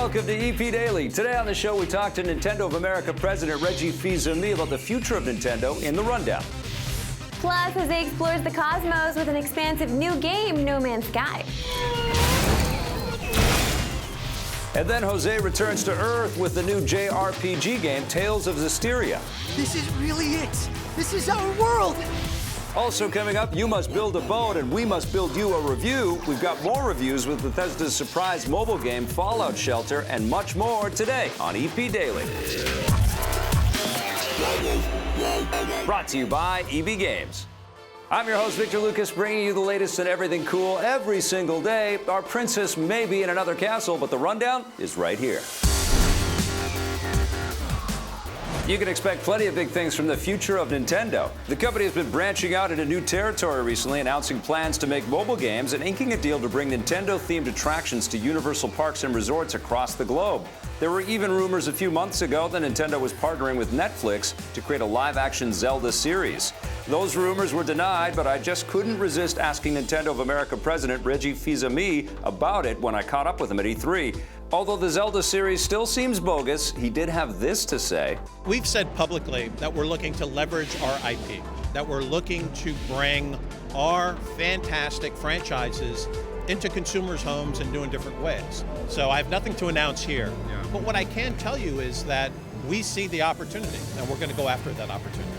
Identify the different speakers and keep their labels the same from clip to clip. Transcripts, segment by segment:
Speaker 1: welcome to EP Daily. Today on the show, we talk to Nintendo of America President Reggie Fils-Aimé about the future of Nintendo in the Rundown.
Speaker 2: Plus, Jose explores the cosmos with an expansive new game, No Man's Sky.
Speaker 1: And then Jose returns to Earth with the new JRPG game, Tales of Zestiria.
Speaker 3: This is really it. This is our world.
Speaker 1: Also coming up, you must build a boat and we must build you a review. We've got more reviews with Bethesda's surprise mobile game, Fallout Shelter, and much more today on EP Daily. Brought to you by EB Games. I'm your host, Victor Lucas, bringing you the latest in everything cool every single day. Our princess may be in another castle, but the rundown is right here. You can expect plenty of big things from the future of Nintendo. The company has been branching out into new territory recently, announcing plans to make mobile games and inking a deal to bring Nintendo-themed attractions to Universal parks and resorts across the globe. There were even rumors a few months ago that Nintendo was partnering with Netflix to create a live-action Zelda series. Those rumors were denied, but I just couldn't resist asking Nintendo of America President Reggie Fils-Aimé about it when I caught up with him at E3. Although the Zelda series still seems bogus, he did have this to say.
Speaker 4: We've said publicly that we're looking to leverage our IP, that we're looking to bring our fantastic franchises into consumers' homes and do in different ways. So I have nothing to announce here. But what I can tell you is that we see the opportunity, and we're going to go after that opportunity.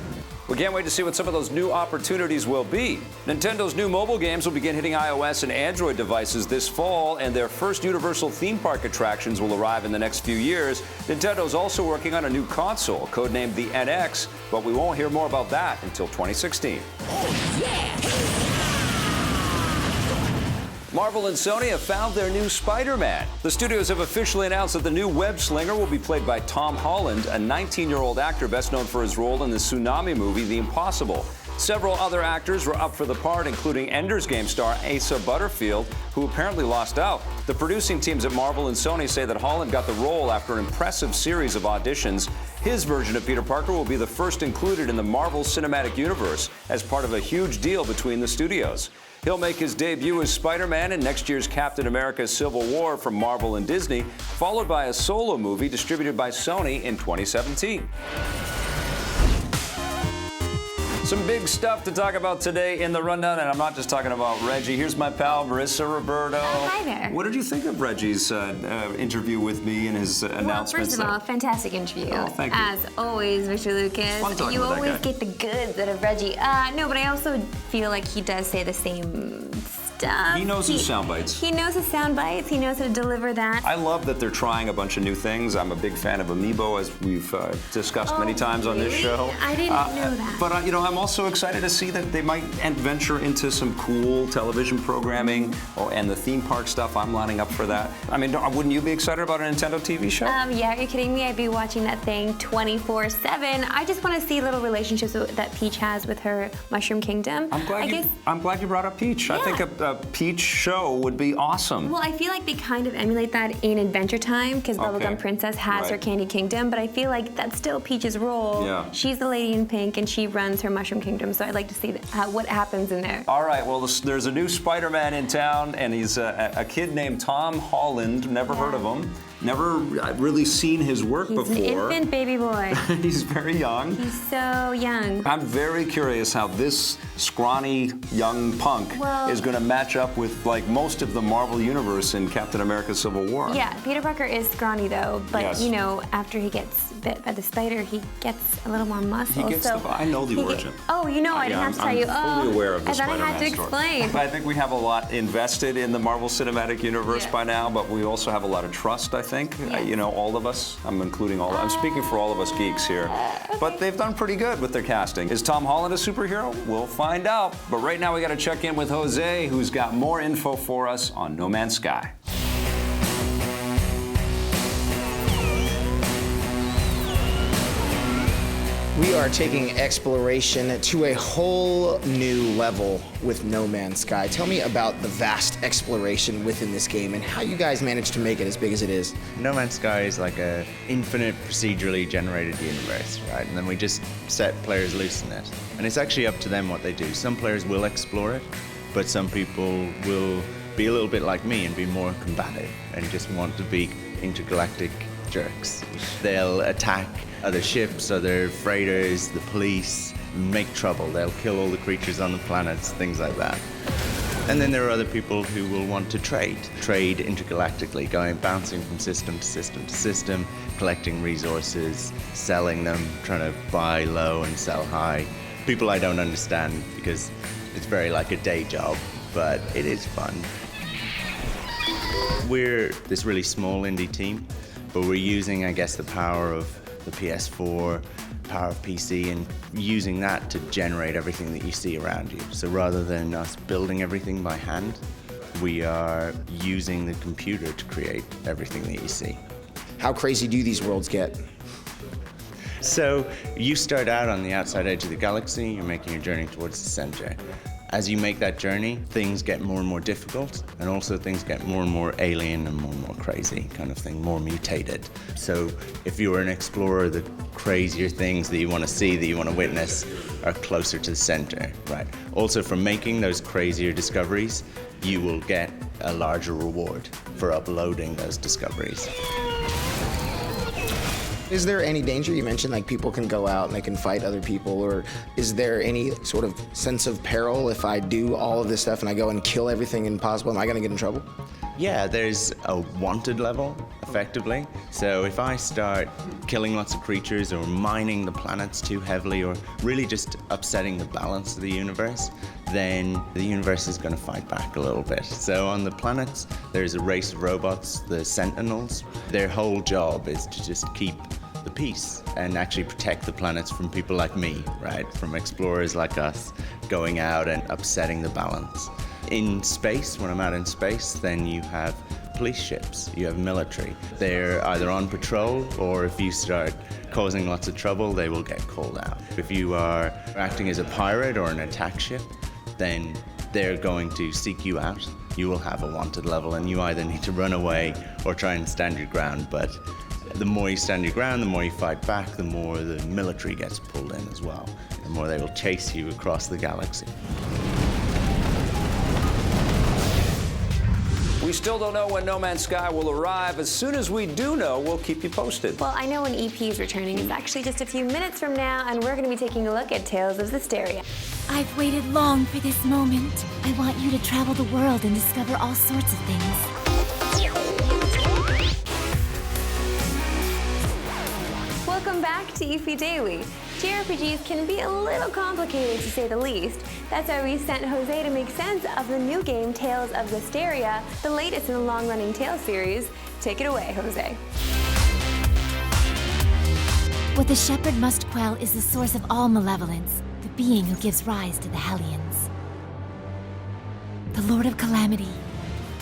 Speaker 1: We can't wait to see what some of those new opportunities will be. Nintendo's new mobile games will begin hitting iOS and Android devices this fall, and their first Universal theme park attractions will arrive in the next few years. Nintendo's also working on a new console, codenamed the NX, but we won't hear more about that until 2016. Oh, yeah! Marvel and Sony have found their new Spider-Man. The studios have officially announced that the new web slinger will be played by Tom Holland, a 19-year-old actor best known for his role in the tsunami movie The Impossible. Several other actors were up for the part, including Ender's Game star Asa Butterfield, who apparently lost out. The producing teams at Marvel and Sony say that Holland got the role after an impressive series of auditions. His version of Peter Parker will be the first included in the Marvel Cinematic Universe as part of a huge deal between the studios. He'll make his debut as Spider-Man in next year's Captain America Civil War from Marvel and Disney, followed by a solo movie distributed by Sony in 2017. Some big stuff to talk about today in the rundown, and I'm not just talking about Reggie. Here's my pal, Marissa Roberto.
Speaker 2: Hi there.
Speaker 1: What did you think of Reggie's interview with me and his announcement?
Speaker 2: Well, first of all, fantastic interview.
Speaker 1: Oh, thank you.
Speaker 2: As always, Victor Lucas.
Speaker 1: Fun talking
Speaker 2: You
Speaker 1: with that
Speaker 2: always
Speaker 1: guy.
Speaker 2: get the goods out of Reggie. No, but I also feel like he does say the same stuff.
Speaker 1: He knows his sound bites.
Speaker 2: He knows his sound bites. He knows how to deliver that.
Speaker 1: I love that they're trying a bunch of new things. I'm a big fan of Amiibo, as we've discussed many times on this
Speaker 2: really?
Speaker 1: show.
Speaker 2: I didn't know that.
Speaker 1: But I'm also excited to see that they might venture into some cool television programming, and the theme park stuff. I'm lining up for that. I mean, wouldn't you be excited about a Nintendo TV show?
Speaker 2: Yeah, are you kidding me? I'd be watching that thing 24/7. I just want to see little relationships that Peach has with her Mushroom Kingdom.
Speaker 1: I'm glad you brought up Peach.
Speaker 2: Yeah.
Speaker 1: I think a Peach show would be awesome.
Speaker 2: Well, I feel like they kind of emulate that in Adventure Time because
Speaker 1: Okay.
Speaker 2: Bubblegum Princess has her Candy Kingdom, but I feel like that's still Peach's role.
Speaker 1: Yeah.
Speaker 2: She's the lady in pink and she runs her Mushroom Kingdom, so I'd like to see what happens in there.
Speaker 1: All right, well, there's a new Spider-Man in town, and he's a kid named Tom Holland. Never heard of him. Never really seen his work before.
Speaker 2: He's an infant baby boy.
Speaker 1: He's very young.
Speaker 2: He's so young.
Speaker 1: I'm very curious how this scrawny young punk is going to match up with like most of the Marvel universe in Captain America Civil War.
Speaker 2: Yeah, Peter Parker is scrawny though, but
Speaker 1: Yes.
Speaker 2: you know, after he gets bit by the spider, he gets a little more muscle.
Speaker 1: He gets I know the origin.
Speaker 2: Oh, you know, I didn't have to tell you.
Speaker 1: I'm fully aware of the
Speaker 2: I thought I
Speaker 1: Spider-Man
Speaker 2: had to
Speaker 1: story.
Speaker 2: explain.
Speaker 1: I think we have a lot invested in the Marvel Cinematic Universe by now, but we also have a lot of trust, I think.
Speaker 2: Yes.
Speaker 1: You know, all of us. I'm including all. I'm speaking for all of us geeks here. But they've done pretty good with their casting. Is Tom Holland a superhero? We'll find out. But right now we got to check in with Jose, who's got more info for us on No Man's Sky.
Speaker 5: We are taking exploration to a whole new level with No Man's Sky. Tell me about the vast exploration within this game and how you guys managed to make it as big as it is.
Speaker 6: No Man's Sky is like a infinite procedurally generated universe, right? And then we just set players loose in it. And it's actually up to them what they do. Some players will explore it, but some people will be a little bit like me and be more combative and just want to be intergalactic jerks. They'll attack other ships, other freighters, the police, make trouble. They'll kill all the creatures on the planets, things like that. And then there are other people who will want to trade intergalactically, bouncing from system to system to system, collecting resources, selling them, trying to buy low and sell high. People I don't understand because it's very like a day job, but it is fun. We're this really small indie team, but we're using, I guess, the power of the PS4, power of PC, and using that to generate everything that you see around you. So rather than us building everything by hand, we are using the computer to create everything that you see.
Speaker 5: How crazy do these worlds get?
Speaker 6: So you start out on the outside edge of the galaxy, you're making your journey towards the center. As you make that journey, things get more and more difficult, and also things get more and more alien and more crazy kind of thing, more mutated. So if you're an explorer, the crazier things that you want to see, that you want to witness, are closer to the center, right? Also, from making those crazier discoveries, you will get a larger reward for uploading those discoveries.
Speaker 5: Is there any danger? You mentioned like people can go out and they can fight other people, or is there any sort of sense of peril if I do all of this stuff and I go and kill everything impossible? Am I gonna get in trouble?
Speaker 6: Yeah, there's a wanted level, effectively. So if I start killing lots of creatures or mining the planets too heavily or really just upsetting the balance of the universe, then the universe is going to fight back a little bit. So on the planets, there's a race of robots, the Sentinels. Their whole job is to just keep the peace and actually protect the planets from people like me, right? From explorers like us going out and upsetting the balance. In space, when I'm out in space, then you have police ships, you have military. They're either on patrol, or if you start causing lots of trouble, they will get called out. If you are acting as a pirate or an attack ship, then they're going to seek you out. You will have a wanted level, and you either need to run away or try and stand your ground. But the more you stand your ground, the more you fight back, the more the military gets pulled in as well. The more they will chase you across the galaxy.
Speaker 1: We still don't know when No Man's Sky will arrive. As soon as we do know, we'll keep you posted.
Speaker 2: Well, I know when EP is returning. It's actually just a few minutes from now, and we're going to be taking a look at Tales of Zestiria.
Speaker 7: I've waited long for this moment. I want you to travel the world and discover all sorts of things.
Speaker 2: Welcome back to EP Daily. JRPGs can be a little complicated, to say the least. That's why we sent Jose to make sense of the new game Tales of Zestiria, the latest in the long-running Tales series. Take it away, Jose.
Speaker 7: What the shepherd must quell is the source of all malevolence, the being who gives rise to the Hellions. The Lord of Calamity.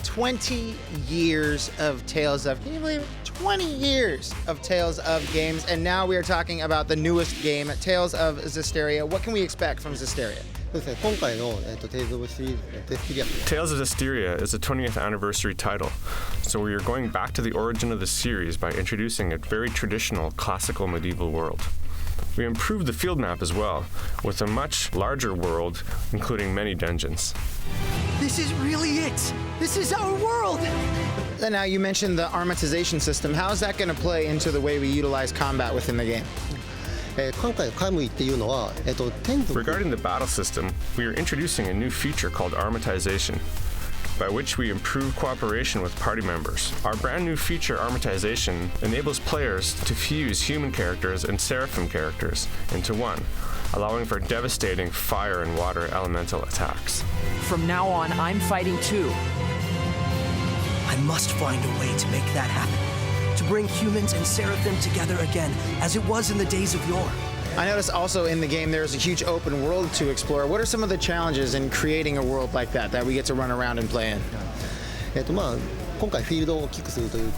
Speaker 8: 20 years of Tales of, can you believe it? 20 years of Tales of games, and now we are talking about the newest game, Tales of Zestiria. What can we expect from Zestiria?
Speaker 9: Tales of Zestiria is a 20th anniversary title, so we are going back to the origin of the series by introducing a very traditional classical medieval world. We improved the field map as well, with a much larger world, including many dungeons.
Speaker 3: This is really it. This is our world.
Speaker 8: And now you mentioned the armatization system. How is that going to play into the way we utilize combat within the game?
Speaker 9: Regarding the battle system, we are introducing a new feature called armatization, by which we improve cooperation with party members. Our brand new feature, armatization, enables players to fuse human characters and seraphim characters into one, allowing for devastating fire and water elemental attacks.
Speaker 10: From now on, I'm fighting too.
Speaker 3: I must find a way to make that happen. To bring humans and seraphim together again, as it was in the days of yore.
Speaker 8: I noticed also in the game there's a huge open world to explore. What are some of the challenges in creating a world like that we get to run around and play in?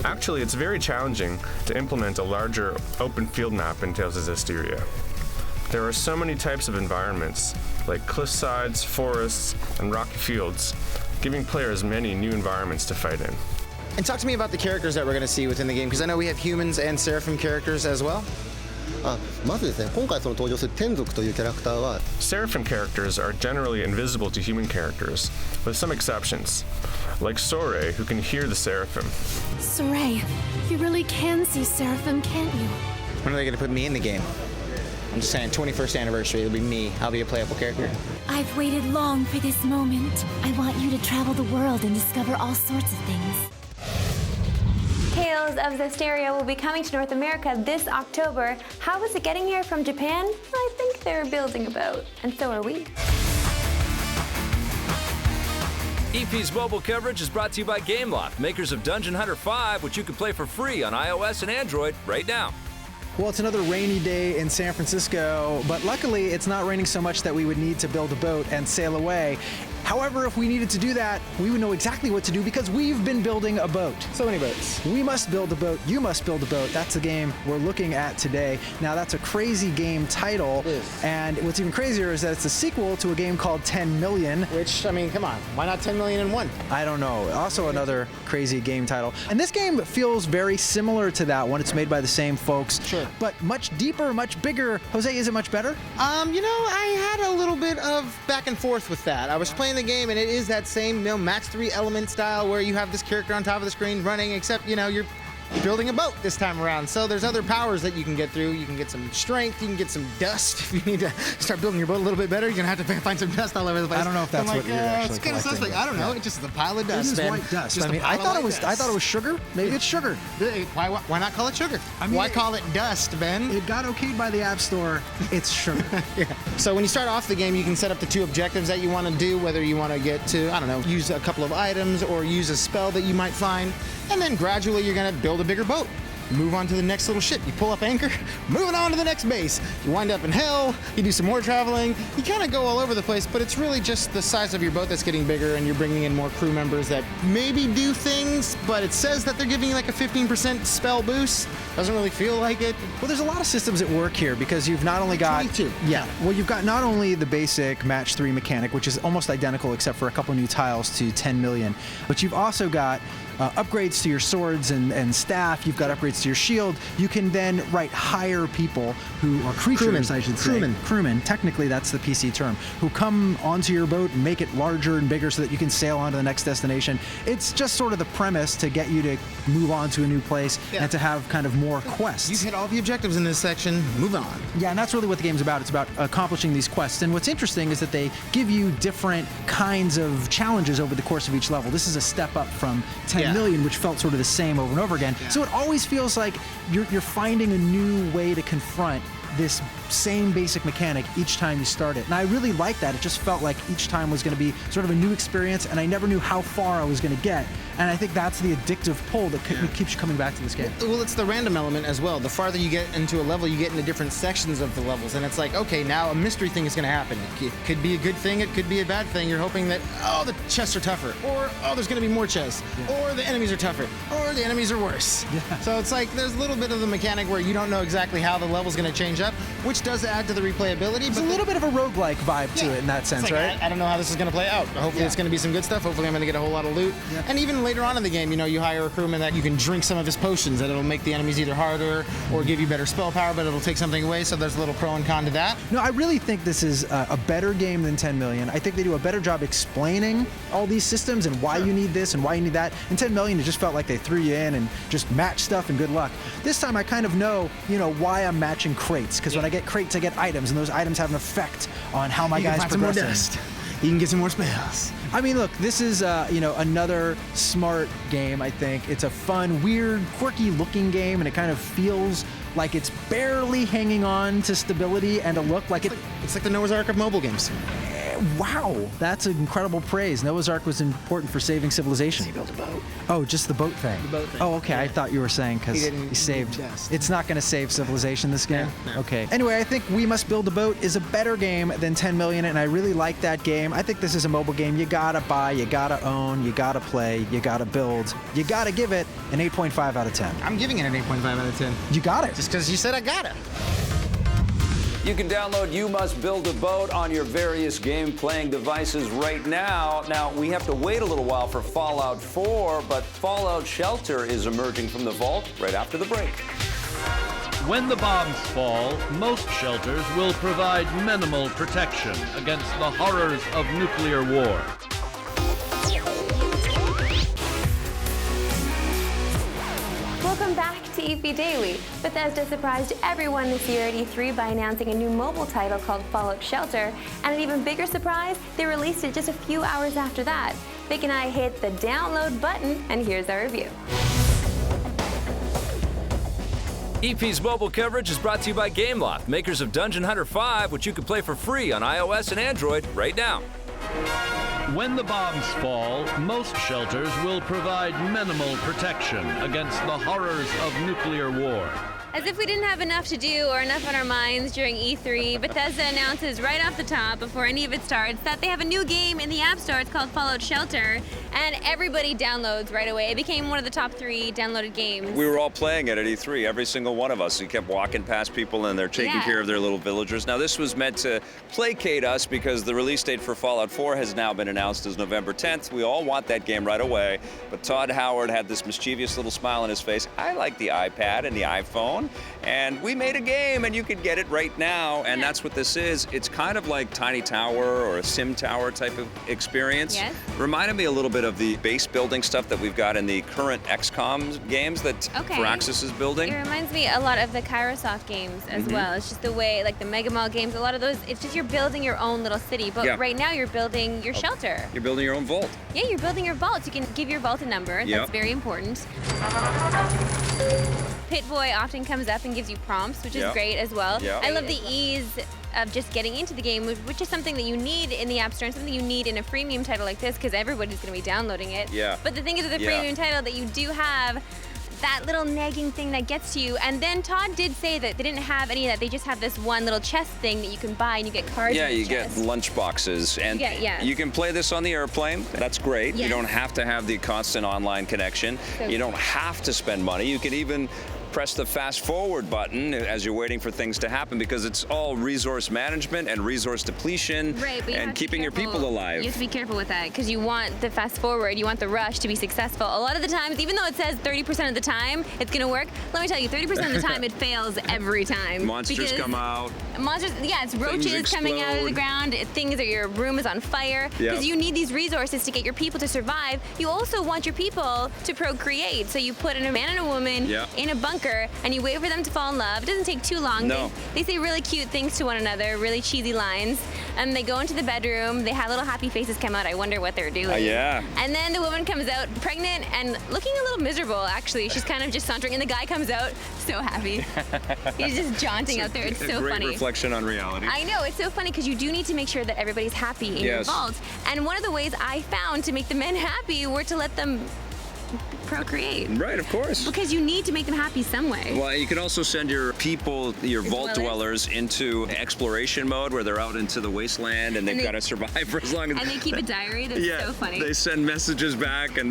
Speaker 9: Actually, it's very challenging to implement a larger open field map in Tales of Zestiria. There are so many types of environments, like cliffsides, forests, and rocky fields, giving players many new environments to fight in.
Speaker 8: And talk to me about the characters that we're going to see within the game, because I know we have humans and seraphim characters as well.
Speaker 11: まずですね、今回その登場する天族というキャラクターは
Speaker 9: Seraphim characters are generally invisible to human characters, with some exceptions, like Sore, who can hear the Seraphim.
Speaker 7: Soray, you really can see Seraphim, can't you?
Speaker 8: When are they going to put me in the game? I'm just saying, 21st anniversary, it'll be me. I'll be a playable character.
Speaker 7: I've waited long for this moment. I want you to travel the world and discover all sorts of things.
Speaker 2: Tales of Zestiria will be coming to North America this October. How is it getting here from Japan? I think they're building a boat, and so are we.
Speaker 1: EP's mobile coverage is brought to you by Gameloft, makers of Dungeon Hunter 5, which you can play for free on iOS and Android right now.
Speaker 12: Well, it's another rainy day in San Francisco, but luckily it's not raining so much that we would need to build a boat and sail away. However, if we needed to do that, we would know exactly what to do because we've been building a boat.
Speaker 8: So many boats.
Speaker 12: We must build a boat. You must build a boat. That's the game we're looking at today. Now, that's a crazy game title. And what's even crazier is that it's a sequel to a game called 10 Million.
Speaker 8: Which, I mean, come on. Why not 10 million in one?
Speaker 12: I don't know. Also another crazy game title. And this game feels very similar to that one. It's made by the same folks.
Speaker 8: Sure.
Speaker 12: But much deeper, much bigger. Jose, is it much better?
Speaker 8: You know, I had a little bit of back and forth with that. I was playing the game, and it is that same, match 3 element style where you have this character on top of the screen running, except, you're building a boat this time around. So there's other powers that you can get through. You can get some strength, you can get some dust. If you need to start building your boat a little bit better, you're gonna have to find some dust all over the place.
Speaker 12: I don't know if that's what you're actually
Speaker 8: it's kind of suspect. I don't know. It's just a pile of dust.
Speaker 12: It is white dust. I mean, I thought it was sugar. Maybe it's sugar.
Speaker 8: Why not call it sugar? I mean, why call it dust, Ben?
Speaker 12: It got okayed by the App Store. It's sugar.
Speaker 8: Yeah. So when you start off the game, you can set up the 2 objectives that you want to do, whether you want to get to, I don't know, use a couple of items or use a spell that you might find, and then gradually you're going to build a bigger boat. Move on to the next little ship. You pull up anchor, moving on to the next base. You wind up in hell, you do some more traveling. You kind of go all over the place, but it's really just the size of your boat that's getting bigger, and you're bringing in more crew members that maybe do things, but it says that they're giving you like a 15% spell boost. Doesn't really feel like it.
Speaker 12: Well, there's a lot of systems at work here because you've not only got...
Speaker 8: 22.
Speaker 12: Yeah. Well, you've got not only the basic match 3 mechanic, which is almost identical except for a couple new tiles to 10 million, but you've also got upgrades to your swords and staff. You've got upgrades to your shield. You can then hire people who are creatures, I should say. Crewmen. Technically, that's the PC term. Who come onto your boat and make it larger and bigger so that you can sail on to the next destination. It's just sort of the premise to get you to move on to a new place and to have kind of more quests.
Speaker 8: You've hit all the objectives in this section. Move on.
Speaker 12: Yeah, and that's really what the game's about. It's about accomplishing these quests. And what's interesting is that they give you different kinds of challenges over the course of each level. This is a step up from 10 million, which felt sort of the same over and over again. So it always feels like you're finding a new way to confront this same basic mechanic each time you start it. And I really like that. It just felt like each time was going to be sort of a new experience, and I never knew how far I was going to get. And I think that's the addictive pull that keeps you coming back to this game.
Speaker 8: Well, it's the random element as well. The farther you get into a level, you get into different sections of the levels, and it's like, okay, now a mystery thing is going to happen. It could be a good thing, it could be a bad thing. You're hoping that, oh, the chests are tougher, or, oh, there's going to be more chests, or the enemies are tougher, or the enemies are worse. So it's like, there's a little bit of the mechanic where you don't know exactly how the level's going to change up, which does add to the replayability.
Speaker 12: There's a little bit of a roguelike vibe to it in that sense, right?
Speaker 8: I don't know how this is going to play out. Hopefully it's going to be some good stuff. Hopefully I'm going to get a whole lot of loot. And even later on in the game, you hire a crewman that you can drink some of his potions, that it'll make the enemies either harder or give you better spell power, but it'll take something away, so there's a little pro and con to that.
Speaker 12: No, I really think this is a better game than 10 million. I think they do a better job explaining all these systems and why you need this and why you need that. In 10 million, it just felt like they threw you in and just match stuff and good luck. This time I kind of know, why I'm matching crates, because when I get crates, I get items, and those items have an effect on how my guys progress.
Speaker 8: Some more dust. You can get some more spells.
Speaker 12: I mean, look, this is, another smart game, I think. It's a fun, weird, quirky-looking game, and it kind of feels like it's barely hanging on to stability and a look like
Speaker 8: it's like the Noah's Ark of mobile games.
Speaker 12: Wow, that's incredible praise. Noah's Ark was important for saving civilization.
Speaker 8: He built a boat.
Speaker 12: Oh, just the boat thing.
Speaker 8: The boat thing.
Speaker 12: Oh, okay. I thought you were saying because he saved. It's not going to save civilization, this game?
Speaker 8: No.
Speaker 12: Okay. Anyway, I think We Must Build a Boat is a better game than 10 million, and I really like that game. I think this is a mobile game you gotta buy, you gotta own, you gotta play, you gotta build. You gotta give it an 8.5 out of 10.
Speaker 8: I'm giving it an 8.5 out of 10.
Speaker 12: You got it.
Speaker 8: Just because you said I gotta.
Speaker 1: You can download You Must Build a Boat on your various game-playing devices right now. Now, we have to wait a little while for Fallout 4, but Fallout Shelter is emerging from the vault right after the break.
Speaker 13: When the bombs fall, most shelters will provide minimal protection against the horrors of nuclear war.
Speaker 2: Welcome back to EP Daily. Bethesda surprised everyone this year at E3 by announcing a new mobile title called Fallout Shelter, and an even bigger surprise, they released it just a few hours after that. Vic and I hit the download button, and here's our review.
Speaker 1: EP's mobile coverage is brought to you by Gameloft, makers of Dungeon Hunter 5, which you can play for free on iOS and Android right now.
Speaker 13: When the bombs fall, most shelters will provide minimal protection against the horrors of nuclear war.
Speaker 2: As if we didn't have enough to do or enough on our minds during E3, Bethesda announces right off the top, before any of it starts, that they have a new game in the App Store. It's called Fallout Shelter, and everybody downloads right away. It became one of the top 3 downloaded games.
Speaker 1: We were all playing it at E3, every single one of us. We kept walking past people and they're taking care of their little villagers. Now this was meant to placate us because the release date for Fallout 4 has now been announced as November 10th. We all want that game right away, but Todd Howard had this mischievous little smile on his face. I like the iPad and the iPhone, and we made a game and you can get it right now, and that's what this is. It's kind of like Tiny Tower or a Sim Tower type of experience.
Speaker 2: Yes.
Speaker 1: Reminded me a little bit of the base building stuff that we've got in the current XCOM games that Firaxis is building.
Speaker 2: It reminds me a lot of the Kairosoft games as well. It's just the way, like the Mega Mall games, a lot of those, it's just you're building your own little city, but right now you're building your shelter.
Speaker 1: You're building your own vault.
Speaker 2: Yeah, you're building your vault. You can give your vault a number. That's very important. Pit-Boy often comes up and gives you prompts, which is great as well. I love the ease of just getting into the game, which is something that you need in the App Store and something you need in a freemium title like this because everybody's going to be downloading it. But the thing is with a freemium title that you do have that little nagging thing that gets to you. And then Todd did say that they didn't have any of that. They just have this one little chest thing that you can buy and you get cards in the
Speaker 1: you
Speaker 2: chest.
Speaker 1: get lunch boxes. And you can play this on the airplane. That's great. You don't have to have the constant online connection. You don't have to spend money. You can even press the fast forward button as you're waiting for things to happen because it's all resource management and resource depletion and keeping your people alive.
Speaker 2: You have to be careful with that because you want the fast forward, you want the rush to be successful. A lot of the times, even though it says 30% of the time it's going to work, let me tell you, 30% of the time it fails every time.
Speaker 1: Monsters come out.
Speaker 2: Monsters, it's roaches coming out of the ground. Things that your room is on fire because you need these resources to get your people to survive. You also want your people to procreate, so you put in a man and a woman in a bunker and you wait for them to fall in love. It doesn't take too long. They say really cute things to one another, really cheesy lines. And they go into the bedroom, they have little happy faces come out. I wonder what they're doing. And then the woman comes out pregnant and looking a little miserable, actually. She's kind of just sauntering, and the guy comes out so happy. He's just jaunting out there. It's so funny.
Speaker 1: Great reflection on reality.
Speaker 2: I know, it's so funny because you do need to make sure that everybody's happy in your vault. And one of the ways I found to make the men happy were to let them procreate.
Speaker 1: Right, of course.
Speaker 2: Because you need to make them happy some way.
Speaker 1: Well, you can also send your people, your vault dwellers, into exploration mode where they're out into the wasteland and they've got to survive for as long as...
Speaker 2: And they keep a diary. That's so funny.
Speaker 1: They send messages back and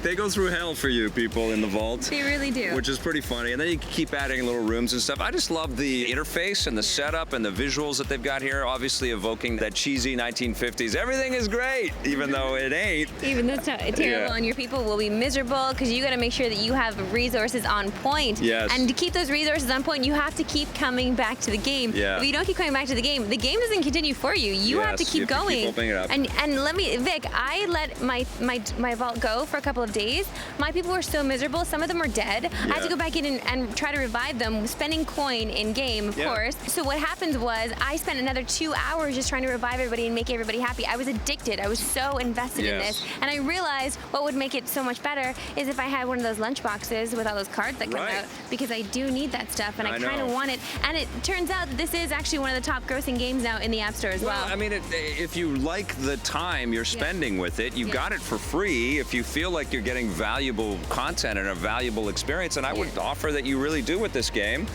Speaker 1: they go through hell for you people in the vault.
Speaker 2: They really do.
Speaker 1: Which is pretty funny. And then you keep adding little rooms and stuff. I just love the interface and the setup and the visuals that they've got here, obviously evoking that cheesy 1950s. Everything is great, even though it ain't.
Speaker 2: Even though it's terrible and your people will be miserable because you got to make sure that you have resources on point. And to keep those resources on point, you have to keep coming back to the game. If you don't keep coming back to the game doesn't continue for you. You have to keep going.
Speaker 1: Keep opening it up.
Speaker 2: And let me, Vic, I let my vault go for a couple of days. My people were so miserable. Some of them were dead. I had to go back in and try to revive them, spending coin in game, of course. So what happened was I spent another 2 hours just trying to revive everybody and make everybody happy. I was addicted. I was so invested in this. And I realized what would make it so much better is if I had one of those lunch boxes with all those cards that come out, because I do need that stuff and I kind of want it. And it turns out that this is actually one of the top grossing games now in the App Store as well.
Speaker 1: I mean, if you like the time you're spending with it, you got it for free. If you feel like you're getting valuable content and a valuable experience, and I would offer that you really do with this game,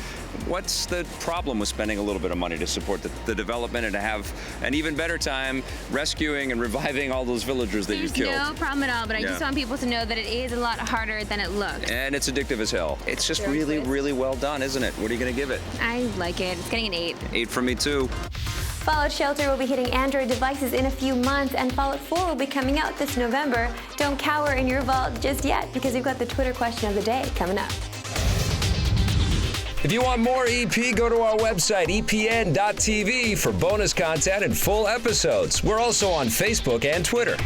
Speaker 1: what's the problem with spending a little bit of money to support the development and to have an even better time rescuing and reviving all those villagers that you killed?
Speaker 2: There's no problem at all, but I just want people to know that it is a lot harder than it looks.
Speaker 1: And it's addictive as hell. It's just really, really well done, isn't it? What are you going to give it?
Speaker 2: I like it. It's getting an 8.
Speaker 1: 8 from me, too.
Speaker 2: Fallout Shelter will be hitting Android devices in a few months, and Fallout 4 will be coming out this November. Don't cower in your vault just yet, because we've got the Twitter question of the day coming up.
Speaker 1: If you want more EP, go to our website, epn.tv, for bonus content and full episodes. We're also on Facebook and Twitter.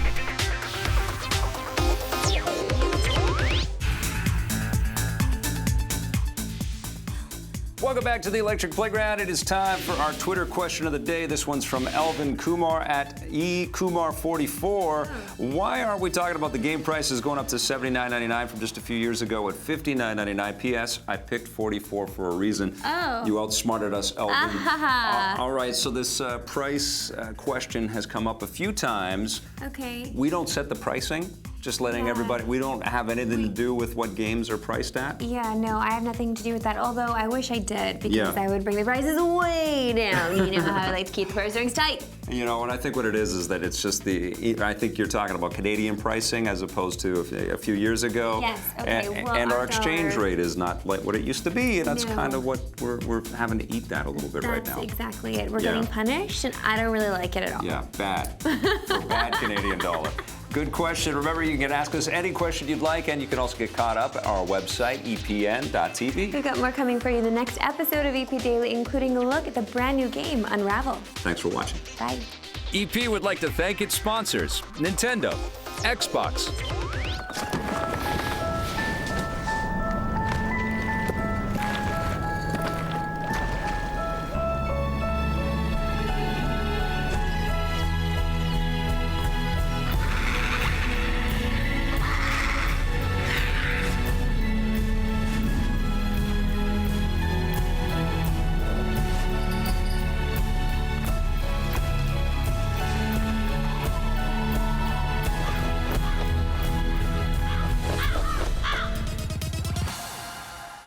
Speaker 1: Welcome back to the Electric Playground. It is time for our Twitter question of the day. This one's from Elvin Kumar at ekumar44. Why aren't we talking about the game prices going up to $79.99 from just a few years ago at $59.99? P.S. I picked 44 for a reason.
Speaker 2: Oh.
Speaker 1: You outsmarted us, Elvin. All right, so this price question has come up a few times.
Speaker 2: Okay.
Speaker 1: We don't set the pricing. Just letting everybody, we don't have anything to do with what games are priced at?
Speaker 2: Yeah, no, I have nothing to do with that, although I wish I did, because I would bring the prices way down. You know how I like to keep the purse strings tight.
Speaker 1: You know, and I think what it is that it's just I think you're talking about Canadian pricing as opposed to a few years ago.
Speaker 2: Yes, okay,
Speaker 1: and our exchange rate is not like what it used to be, and that's kind of what we're having to eat that a little bit right now.
Speaker 2: That's exactly it. We're getting punished, and I don't really like it at all.
Speaker 1: Yeah, bad. For bad Canadian dollar. Good question. Remember, you can ask us any question you'd like, and you can also get caught up at our website, epn.tv.
Speaker 2: We've got more coming for you in the next episode of EP Daily, including a look at the brand new game, Unravel.
Speaker 1: Thanks for watching.
Speaker 2: Bye.
Speaker 1: EP would like to thank its sponsors, Nintendo, Xbox,